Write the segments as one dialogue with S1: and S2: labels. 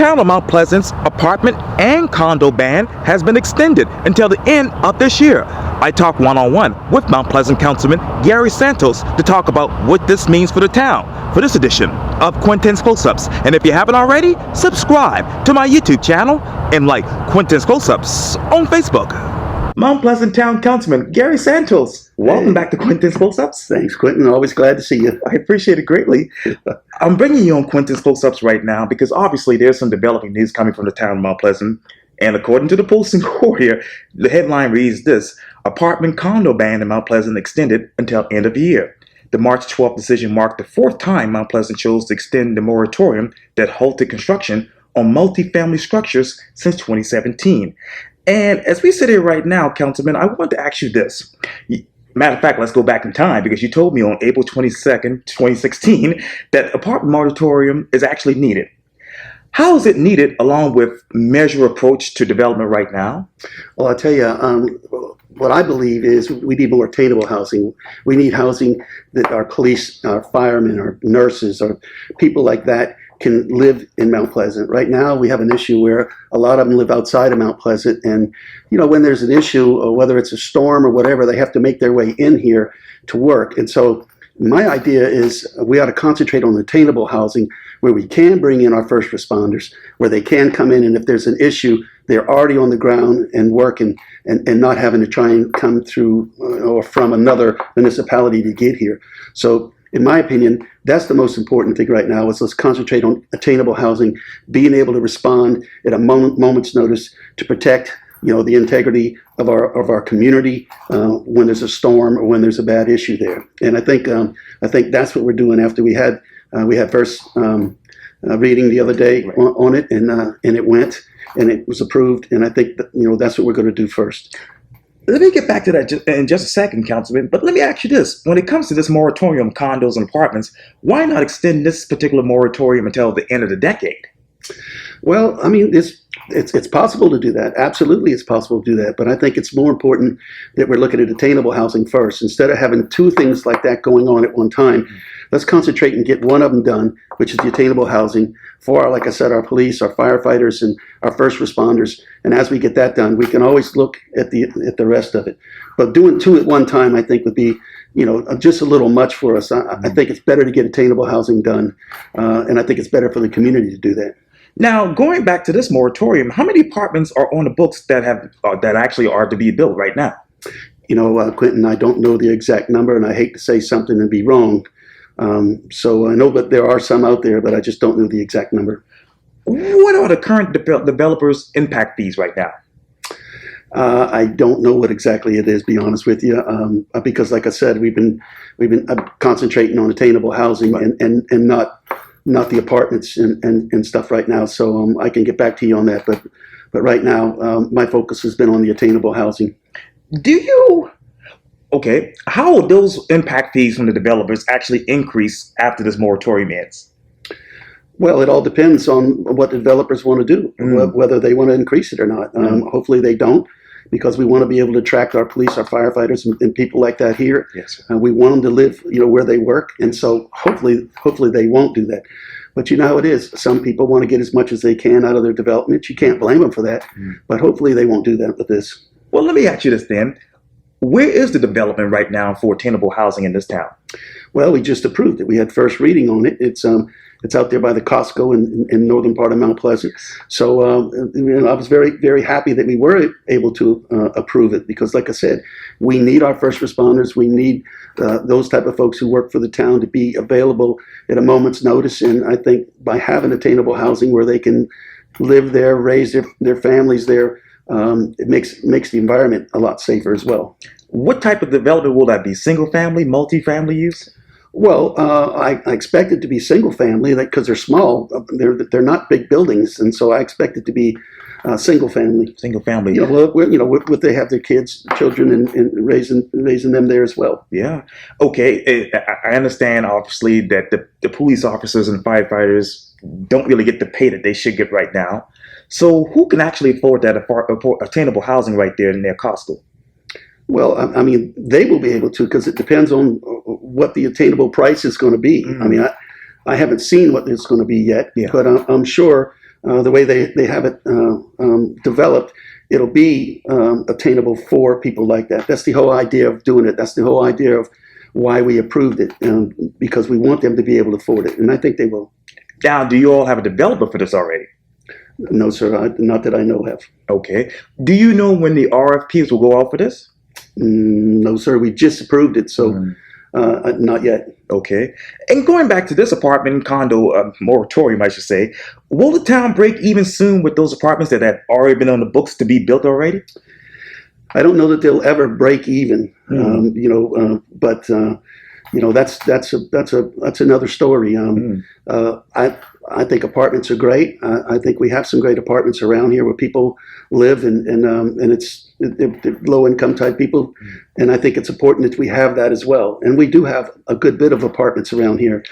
S1: town of Mount Pleasant's apartment and condo ban has been extended until the end of this year. I talked one-on-one with Mount Pleasant Councilman Gary Santos to talk about what this means for the town for this edition of Quintin's Close-Ups. And if you haven't already, subscribe to my YouTube channel and like Quintin's Close-Ups on Facebook. Mount Pleasant Town Councilman Gary Santos, welcome back to Quintin's Close-Ups.
S2: Thanks, Quintin. Always glad to see you.
S1: I appreciate it greatly. I'm bringing you on Quintin's Close-Ups right now because obviously there's some developing news coming from the town of Mount Pleasant. And according to the Posting Courier, the headline reads this: apartment condo ban in Mount Pleasant extended until end of the year. The March 12th decision marked the fourth time Mount Pleasant chose to extend the moratorium that halted construction on multifamily structures since 2017. And as we sit here right now, Councilman, I want to ask you this. Matter of fact, let's go back in time because you told me on April 22nd, 2016, that apartment moratorium is actually needed. How is it needed along with measured approach to development right now?
S2: Well, I'll tell you, what I believe is we need more attainable housing. We need housing that our police, our firemen, our nurses, or people like that can live in Mount Pleasant. Right now, we have an issue where a lot of them live outside of Mount Pleasant. And, you know, when there's an issue, or whether it's a storm or whatever, they have to make their way in here to work. And so my idea is we ought to concentrate on attainable housing where we can bring in our first responders, where they can come in, and if there's an issue, they're already on the ground and working and not having to try and come through or from another municipality to get here. So in my opinion, that's the most important thing right now is let's concentrate on attainable housing, being able to respond at a moment's notice to protect, you know, the integrity of our community when there's a storm or when there's a bad issue there. And I think that's what we're doing after we had first reading the other day on it, and it went and it was approved. And I think that, you know, that's what we're going to do first.
S1: Let me get back to that in just a second, Councilman, but let me ask you this. When it comes to this moratorium, condos and apartments, why not extend this particular moratorium until the end of the decade?
S2: Well, I mean, it's possible to do that. Absolutely, it's possible to do that. But I think it's more important that we're looking at attainable housing first. Instead of having two things like that going on at one time, let's concentrate and get one of them done, which is the attainable housing for, like I said, our police, our firefighters, and our first responders. And as we get that done, we can always look at the rest of it. But doing two at one time, I think, would be, you know, just a little much for us. I think it's better to get attainable housing done, and I think it's better for the community to do that.
S1: Now, going back to this moratorium, how many apartments are on the books that actually are to be built right now?
S2: You know, Quintin, I don't know the exact number, and I hate to say something and be wrong. So I know that there are some out there, but I just don't know the exact number.
S1: What are the current developers' impact fees right now?
S2: I don't know what exactly it is, be honest with you, because like I said, we've been concentrating on attainable housing, right, and not the apartments and stuff right now. So I can get back to you on that, but right now my focus has been on the attainable housing.
S1: Okay, how will those impact fees from the developers actually increase after this moratorium ends?
S2: Well, it all depends on what the developers want to do, whether they want to increase it or not. Hopefully they don't, because we want to be able to attract our police, our firefighters, and people like that here.
S1: Yes.
S2: We want them to live, you know, where they work, and so hopefully they won't do that. But you know how it is. Some people want to get as much as they can out of their development. You can't blame them for that. But hopefully they won't do that with this.
S1: Well, let me ask you this then. Where is the development right now for attainable housing in this town?
S2: Well, we just approved it. We had first reading on it. It's out there by the Costco in northern part of Mount Pleasant. So you know, I was very, very happy that we were able to approve it because, like I said, we need our first responders. We need those type of folks who work for the town to be available at a moment's notice. And I think by having attainable housing where they can live there, raise their families there, it makes the environment a lot safer as well.
S1: What type of development will that be? Single family, multi-family use?
S2: Well, I expect it to be single family because they're small. They're not big buildings, and so I expect it to be single family.
S1: Single family.
S2: You know, would they have their kids, children, and raising them there as well?
S1: Yeah. Okay. I understand, obviously, that the police officers and firefighters don't really get the pay that they should get right now. So who can actually afford that attainable housing right there in their Costco?
S2: Well, I mean, they will be able to because it depends on what the attainable price is going to be. I mean, I haven't seen what it's going to be yet, but I'm sure the way they have it developed, it'll be attainable for people like that. That's the whole idea of doing it. That's the whole idea of why we approved it, because we want them to be able to afford it, and I think they will.
S1: Now, do you all have a developer for this already?
S2: No, sir, not that I know of.
S1: Okay. Do you know when the RFPs will go out for this?
S2: No, sir, we just approved it, so not yet.
S1: Okay. And going back to this apartment condo moratorium, I should say, will the town break even soon with those apartments that have already been on the books to be built already?
S2: I don't know that they'll ever break even, but that's another story. I think apartments are great. I think we have some great apartments around here where people live, and they're low income type people, and I think it's important that we have that as well. And we do have a good bit of apartments around here,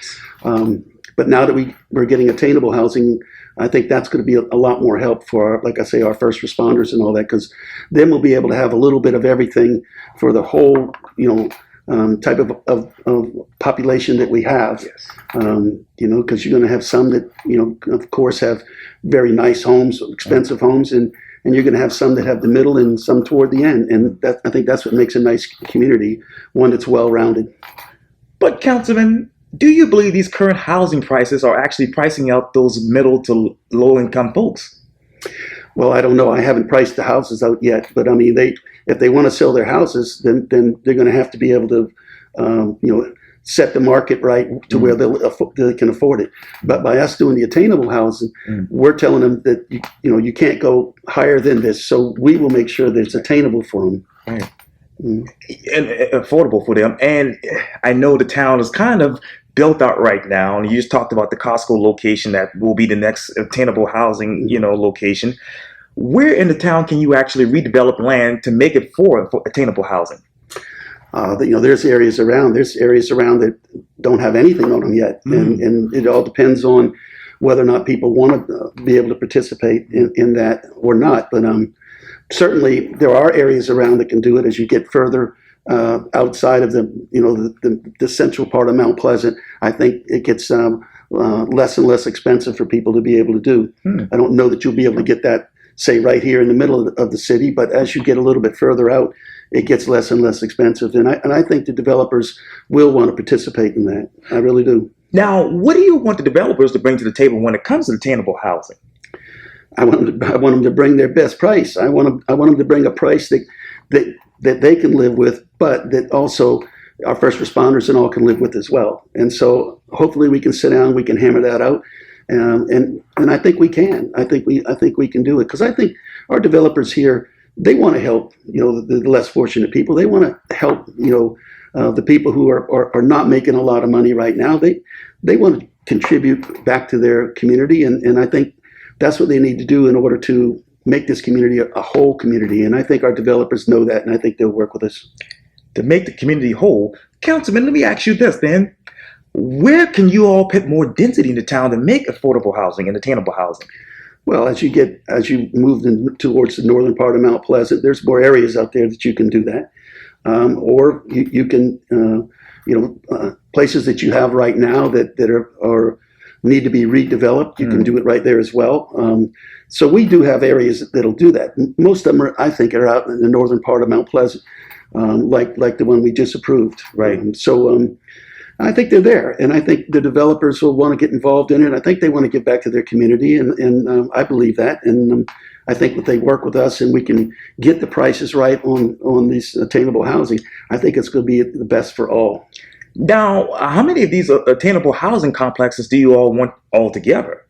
S2: but now that we're getting attainable housing, I think that's going to be a lot more help for, like I say, our first responders and all that, because then we'll be able to have a little bit of everything for the whole, type of population that we have.
S1: Yes.
S2: Because you're going to have some that, of course, have very nice homes, expensive homes, and you're going to have some that have the middle and some toward the end. And I think that's what makes a nice community, one that's well-rounded.
S1: But, Councilman, do you believe these current housing prices are actually pricing out those middle to low-income folks?
S2: Well, I don't know. I haven't priced the houses out yet, but I mean, if they want to sell their houses, then they're going to have to be able to, set the market right to where they can afford it. But by us doing the attainable housing, we're telling them that you can't go higher than this. So we will make sure that it's attainable for them.
S1: Right. And affordable for them. And I know the town is kind of built out right now, and you just talked about the Costco location that will be the next attainable housing, location. Where in the town can you actually redevelop land to make it for attainable housing?
S2: There's areas around. There's areas around that don't have anything on them yet, and it all depends on whether or not people want to be able to participate in that or not. But certainly there are areas around that can do it. As you get further outside of the central part of Mount Pleasant, I think it gets less and less expensive for people to be able to do. I don't know that you'll be able to get that, say, right here in the middle of the city, but as you get a little bit further out, it gets less and less expensive. And I think the developers will want to participate in that. I really do.
S1: Now, what do you want the developers to bring to the table when it comes to attainable housing?
S2: I want them to bring their best price. I want them to bring a price that they can live with, but that also our first responders and all can live with as well. And so hopefully we can sit down, we can hammer that out. And I think we can. I think we can do it, because I think our developers here, they want to help the less fortunate people. They want to help the people who are not making a lot of money right now. They want to contribute back to their community, and I think that's what they need to do in order to make this community a whole community. And I think our developers know that, and I think they'll work with us
S1: to make the community whole. Councilman, let me ask you this then. Where can you all put more density in the town to make affordable housing and attainable housing?
S2: Well, as you move towards the northern part of Mount Pleasant, there's more areas out there that you can do that, or you can, places that you have right now that are need to be redeveloped. You can do it right there as well. So we do have areas that'll do that. Most of them I think, are out in the northern part of Mount Pleasant, like the one we just approved.
S1: Right.
S2: So I think they're there, and I think the developers will want to get involved in it. I think they want to give back to their community, and I believe that. And I think that they work with us, and we can get the prices right on these attainable housing. I think it's going to be the best for all.
S1: Now, how many of these attainable housing complexes do you all want all together?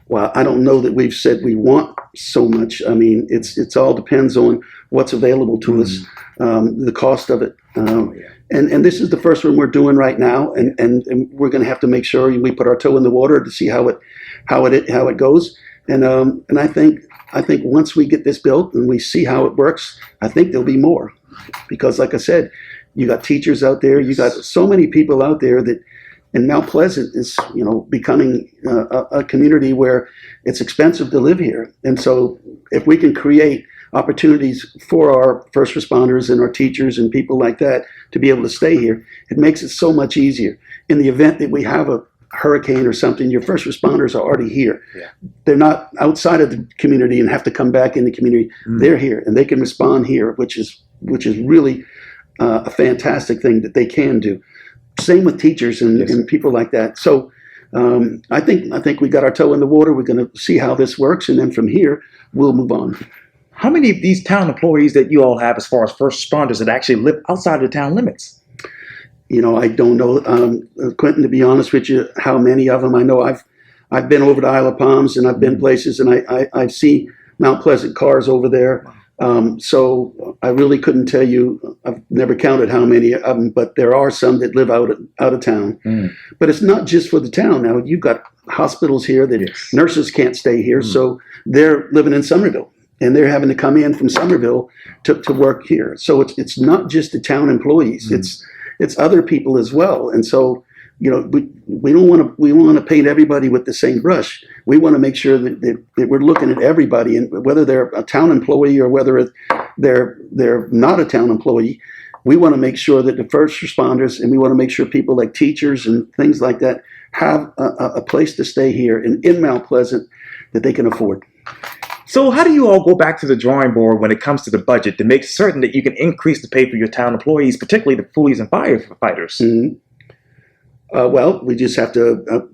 S2: Well, I don't know that we've said we want so much. I mean, it's all depends on what's available to us, the cost of it. And this is the first one we're doing right now, and we're going to have to make sure we put our toe in the water to see how it goes. And I think once we get this built and we see how it works, I think there'll be more, because like I said, you got teachers out there, you got so many people out there that. And Mount Pleasant is, becoming a community where it's expensive to live here. And so if we can create opportunities for our first responders and our teachers and people like that to be able to stay here, it makes it so much easier. In the event that we have hurricane or something, your first responders are already here.
S1: Yeah.
S2: They're not outside of the community and have to come back in the community. They're here and they can respond here, which is really a fantastic thing that they can do. Same with teachers and people like that. So I think we got our toe in the water. We're going to see how this works, and then from here we'll move on.
S1: How many of these town employees that you all have as far as first responders that actually live outside of the town limits?
S2: I don't know, Quintin, to be honest with you, how many of them. I know I've been over to Isle of Palms and I've been places, and I see Mount Pleasant cars over there. So I really couldn't tell you. I've never counted how many of them, but there are some that live out of town. But it's not just for the town. Now you've got hospitals here that nurses can't stay here, so they're living in Somerville. And they're having to come in from Somerville to work here. So it's not just the town employees. It's other people as well. And so, we don't want to paint everybody with the same brush. We want to make sure that we're looking at everybody, and whether they're a town employee or whether they're not a town employee, we want to make sure that the first responders, and we want to make sure people like teachers and things like that have a place to stay here in Mount Pleasant that they can afford.
S1: So how do you all go back to the drawing board when it comes to the budget to make certain that you can increase the pay for your town employees, particularly the police and firefighters?
S2: Well, we just have to,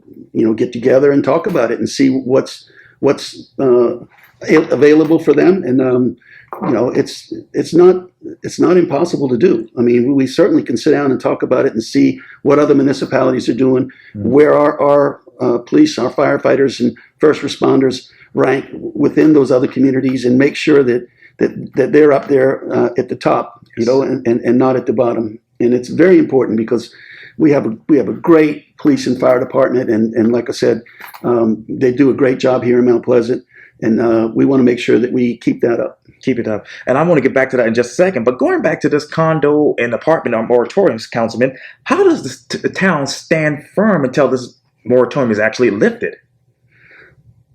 S2: get together and talk about it and see what's available for them. And it's not impossible to do. I mean, we certainly can sit down and talk about it and see what other municipalities are doing, where our police, our firefighters, and first responders rank within those other communities, and make sure that they're up there at the top, and not at the bottom. And it's very important because we have a great police and fire department, and like I said, they do a great job here in Mount Pleasant, and we want to make sure that we keep that up.
S1: Keep it up. And I want to get back to that in just a second. But going back to this condo and apartment moratoriums, Councilman, how does the town stand firm until this moratorium is actually lifted?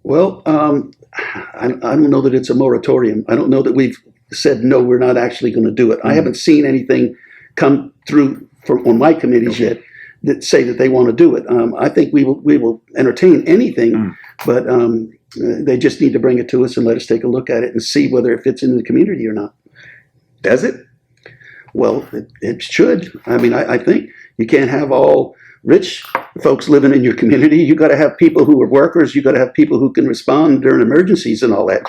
S2: Well, I don't know that it's a moratorium. I don't know that we've said, no, we're not actually going to do it. I haven't seen anything come through on my committees yet that say that they want to do it. I think we will entertain anything, but they just need to bring it to us and let us take a look at it and see whether it fits into the community or not.
S1: Does it?
S2: Well, it should. I mean, I think you can't have all rich folks living in your community. You got to have people who are workers. You got to have people who can respond during emergencies and all that,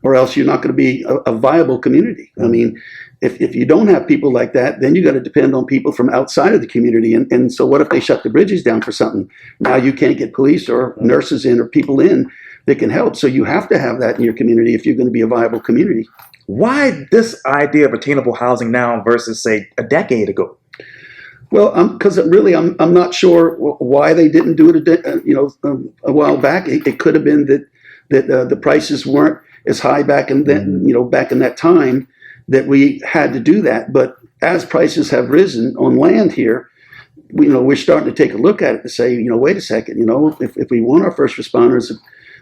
S2: or else you're not going to be a viable community. I mean, if you don't have people like that, then you got to depend on people from outside of the community. And so what if they shut the bridges down for something? Now you can't get police or nurses in or people in that can help. So you have to have that in your community if you're going to be a viable community.
S1: Why this idea of attainable housing now versus, say, a decade ago?
S2: Well, because really, I'm not sure why they didn't do it a while back. It could have been that the prices weren't as high back in then, back in that time, that we had to do that. But as prices have risen on land here, we're starting to take a look at it to say, wait a second, if we want our first responders,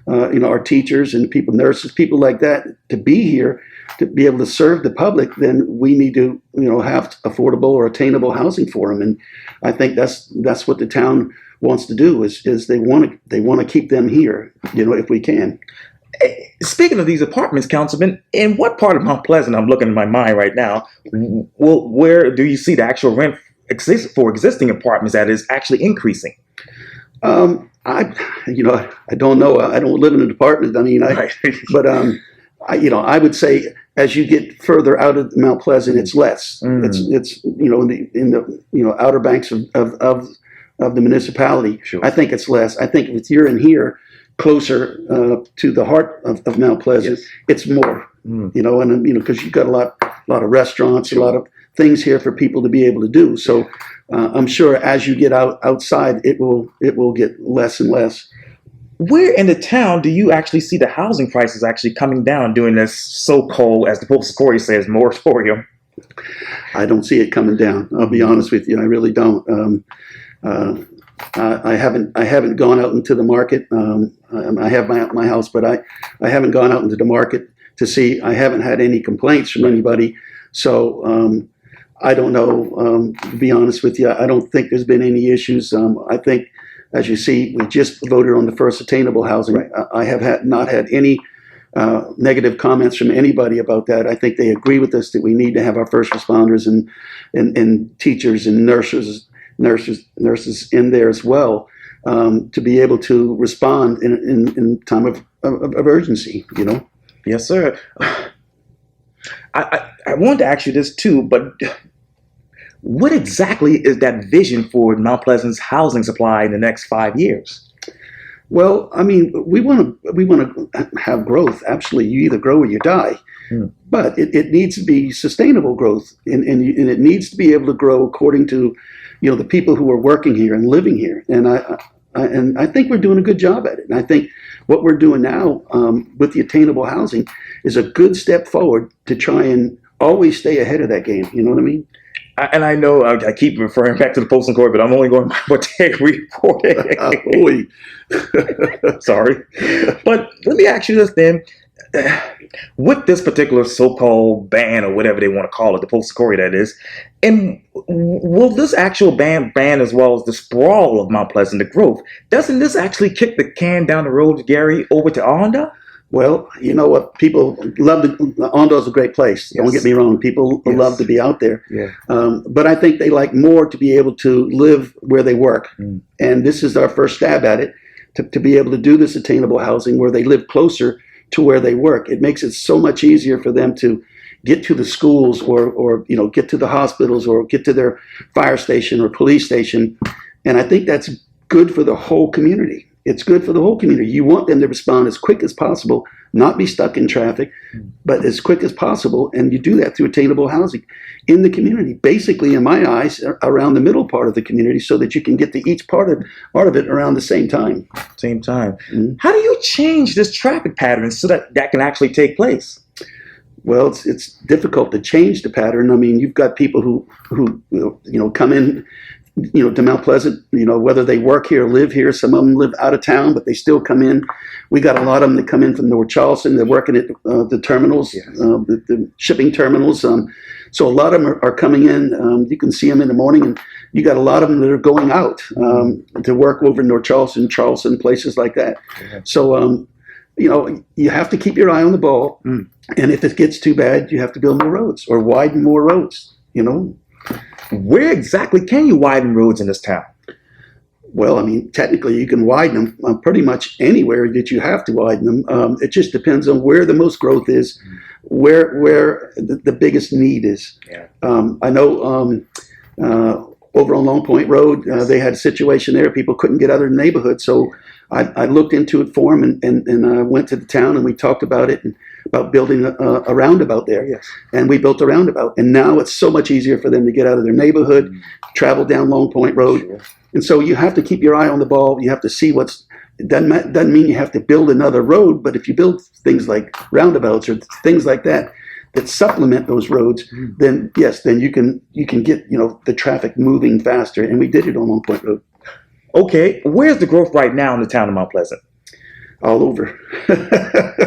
S2: our teachers and people, nurses, people like that to be here, to be able to serve the public, then we need to, have affordable or attainable housing for them. And I think that's what the town wants to do is they want to keep them here, if we can.
S1: Speaking of these apartments, Councilman, in what part of Mount Pleasant, I'm looking in my mind right now, where do you see the actual rent for existing apartments that is actually increasing?
S2: I don't know. I don't live in an apartment. I mean, but I would say as you get further out of Mount Pleasant, it's less. It's in the outer banks of the municipality.
S1: Sure. I
S2: think it's less. I think if you're in here, closer to the heart of Mount Pleasant, it's more. And because you've got a lot of restaurants, a lot of things here for people to be able to do. So I'm sure as you get outside, it will get less and less.
S1: Where in the town do you actually see the housing prices actually coming down during this so-called, as the Postal says, moratorium?
S2: I don't see it coming down. I'll be honest with you. I really don't. I haven't gone out into the market. I have my house, but I haven't gone out into the market to see. I haven't had any complaints from anybody. So I don't know. To be honest with you, I don't think there's been any issues. I think as you see, we just voted on the first attainable housing.
S1: Right.
S2: I have not had any negative comments from anybody about that. I think they agree with us that we need to have our first responders and teachers and nurses in there as well, to be able to respond in time of urgency.
S1: Yes, sir. I wanted to ask you this too, but what exactly is that vision for Mount Pleasant's housing supply in the next 5 years?
S2: Well, I mean, we want to have growth. Absolutely, you either grow or you die. But it needs to be sustainable growth, and it needs to be able to grow according to, the people who are working here and living here. And I think we're doing a good job at it. And I think what we're doing now with the attainable housing is a good step forward to try and always stay ahead of that game. You know what I mean?
S1: And I know I keep referring back to the Post and Court, but I'm only going by what they reported. Sorry. But let me ask you this then. With this particular so-called ban, or whatever they want to call it, the Post and Court, that is, and will this actual ban as well as the sprawl of Mount Pleasant, the growth, doesn't this actually kick the can down the road, Gary, over to Onda?
S2: Well, you know what? People love Ondo's a great place.
S1: Yes.
S2: Don't get me wrong. People
S1: Yes.
S2: love to be out there.
S1: Yeah.
S2: But I think they like more to be able to live where they work. And this is our first stab at it, to be able to do this attainable housing where they live closer to where they work. It makes it so much easier for them to get to the schools or get to the hospitals or get to their fire station or police station. And I think that's good for the whole community. It's good for the whole community. You want them to respond as quick as possible, not be stuck in traffic, but as quick as possible. And you do that through attainable housing in the community, basically, in my eyes, around the middle part of the community, so that you can get to each part of it around the same time.
S1: Same time. How do you change this traffic pattern so that can actually take place?
S2: Well, it's difficult to change the pattern. I mean, you've got people who come in, to Mount Pleasant, whether they work here or live here. Some of them live out of town, but they still come in. We got a lot of them that come in from North Charleston. They're working at the terminals,
S1: Yes.
S2: The shipping terminals. So a lot of them are coming in. You can see them in the morning, and you got a lot of them that are going out to work over in North Charleston, places like that.
S1: Yeah.
S2: So, you have to keep your eye on the ball. And if it gets too bad, you have to build more roads or widen more roads,
S1: Where exactly can you widen roads in this town?
S2: Well, I mean, technically you can widen them pretty much anywhere that you have to widen them. It just depends on where the most growth is, where the biggest need is.
S1: Yeah.
S2: I know over on Long Point Road, they had a situation there. People couldn't get out of the neighborhood. So I looked into it for them and I went to the town and we talked about it, and about building a roundabout there. Yes. And we built a roundabout. And now it's so much easier for them to get out of their neighborhood, travel down Long Point Road. Sure. And so you have to keep your eye on the ball. You have to see doesn't mean you have to build another road, but if you build things like roundabouts or things like that supplement those roads, then yes, then you can get the traffic moving faster. And we did it on Long Point Road.
S1: Okay, where's the growth right now in the town of Mount Pleasant?
S2: All over.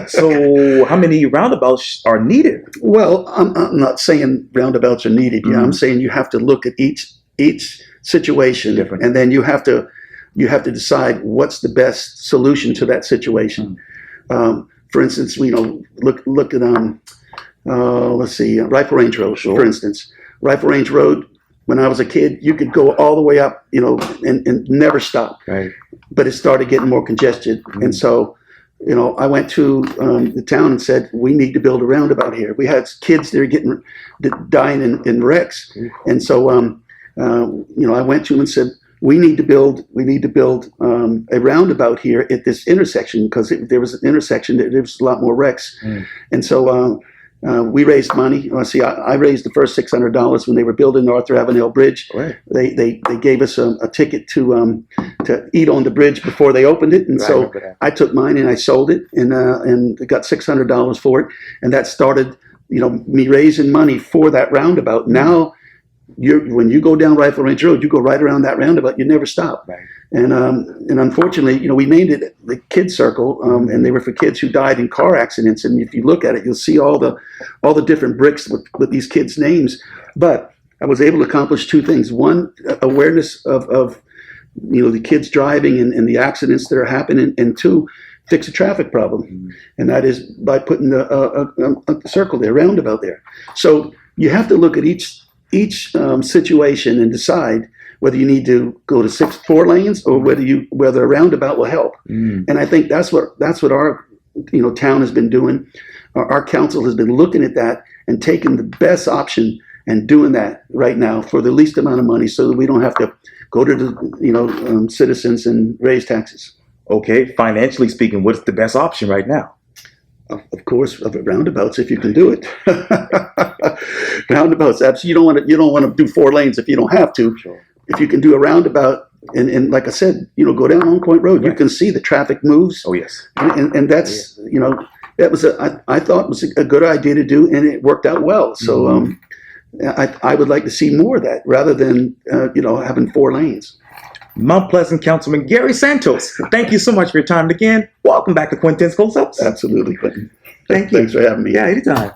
S1: So how many roundabouts are needed?
S2: Well, I'm not saying roundabouts are needed. Yeah, I'm saying you have to look at each situation, different, and then you have to decide what's the best solution to that situation. For instance, look at let's see, Rifle Range Road, sure. For instance, Rifle Range Road. When I was a kid, you could go all the way up, and never stop. Right. But it started getting more congested, and so, I went to the town and said, we need to build a roundabout here. We had kids that are dying in wrecks, and so, I went to them and said, we need to build a roundabout here at this intersection, because there was an intersection that there was a lot more wrecks, and so. We raised money. I raised the first $600 when they were building the Arthur Avenel Bridge. Right. They gave us a ticket to eat on the bridge before they opened it, and so I took mine and I sold it and got $600 for it, and that started me raising money for that roundabout. Now, when you go down Rifle Range Road, you go right around that roundabout. You never stop. Right. And unfortunately, we named it the Kids Circle, and they were for kids who died in car accidents. And if you look at it, you'll see all the different bricks with these kids' names. But I was able to accomplish two things: one, awareness of the kids driving and the accidents that are happening, and two, fix a traffic problem, and that is by putting a circle there, roundabout there. So you have to look at each situation and decide whether you need to go to 4 lanes or whether a roundabout will help. And I think that's what our town has been doing. Our council has been looking at that and taking the best option and doing that right now for the least amount of money, so that we don't have to go to the citizens and raise taxes.
S1: Okay, financially speaking, what's the best option right now?
S2: Of course, of roundabouts, if you can do it. Roundabouts, absolutely. You don't want to do 4 lanes if you don't have to.
S1: Sure.
S2: If you can do a roundabout, and like I said, go down Long Point Road, you can see the traffic moves.
S1: Oh yes,
S2: and that's that was I thought was a good idea to do, and it worked out well. So I would like to see more of that rather than having 4 lanes.
S1: Mount Pleasant Councilman Gary Santos, thank you so much for your time again. Welcome back to Quintin's Close-Ups.
S2: Absolutely, Quintin.
S1: Thank you.
S2: Thanks for having me.
S1: Yeah, anytime.